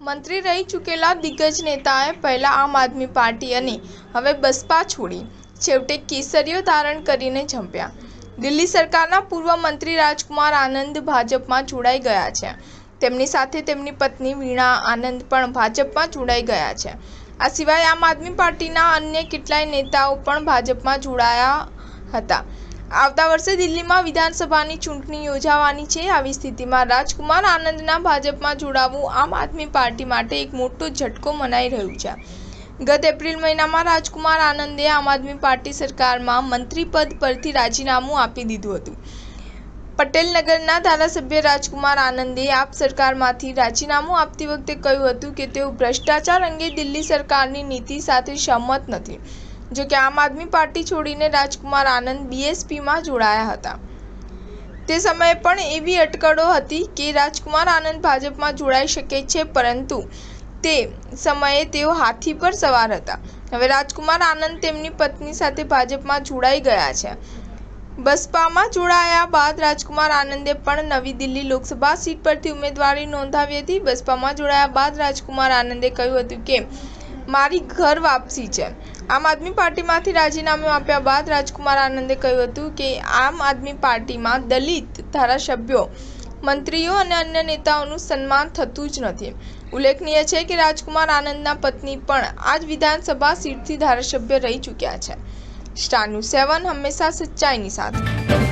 મંત્રી રહી ચૂકેલા દિગ્ગજ નેતાએ પહેલા આમ આદમી પાર્ટી અને હવે બસપા છોડી છેવટે કેસરીઓ ધારણ કરીને ઝંપ્યા। દિલ્હી સરકારના પૂર્વ મંત્રી રાજકુમાર આનંદ ભાજપમાં જોડાઈ ગયા છે। તેમની સાથે તેમની પત્ની વીણા આનંદ પણ ભાજપમાં જોડાઈ ગયા છે। આ સિવાય આમ આદમી પાર્ટીના અન્ય કેટલાય નેતાઓ પણ ભાજપમાં જોડાયા હતા। આવતા વર્ષે દિલ્હીમાં વિધાનસભાની ચૂંટણી યોજાવાની છે। આવી સ્થિતિમાં રાજકુમાર આનંદના ભાજપમાં જોડાવું આમ આદમી પાર્ટી માટે એક મોટો ઝટકો મનાઈ રહ્યું છે। ગત એપ્રિલ મહિનામાં રાજકુમાર આનંદે આમ આદમી પાર્ટી સરકારમાં મંત્રી પદ પરથી રાજીનામું આપી દીધું હતું। પટેલનગરના ધારાસભ્ય રાજકુમાર આનંદે આપ સરકારમાંથી રાજીનામું આપતી વખતે કહ્યું હતું કે તેઓ ભ્રષ્ટાચાર અંગે દિલ્હી સરકારની નીતિ સાથે સહમત નથી। જો કે આમ આદમી પાર્ટી છોડીને રાજકુમાર આનંદ બીએસપીમાં જોડાયા હતા। તે સમયે પણ એવી અટકળો હતી કે રાજકુમાર આનંદ ભાજપમાં જોડાઈ શકે છે, પરંતુ તે સમયે તેઓ હાથી પર સવાર હતા। હવે રાજકુમાર આનંદ તેમની પત્ની સાથે ભાજપમાં જોડાઈ ગયા છે। બસપામાં જોડાયા બાદ રાજકુમાર આનંદે પણ નવી દિલ્હી લોકસભા સીટ પરથી ઉમેદવારી નોંધાવી હતી। બસપામાં જોડાયા બાદ રાજકુમાર આનંદે કહ્યું હતું કે મારી ઘર વાપસી છે। આમ આદમી પાર્ટીમાંથી રાજીનામું આપ્યા બાદ રાજકુમાર આનંદે કહ્યું હતું કે આમ આદમી પાર્ટીમાં દલિત ધારાસભ્યો, મંત્રીઓ અને અન્ય નેતાઓનું સન્માન થતું જ નથી। ઉલ્લેખનીય છે કે રાજકુમાર આનંદના પત્ની પણ આ જ વિધાનસભા સીટથી ધારાસભ્ય રહી ચૂક્યા છે। સ્ટાર ન્યૂઝ 7 હંમેશા સચ્ચાઈની સાથે।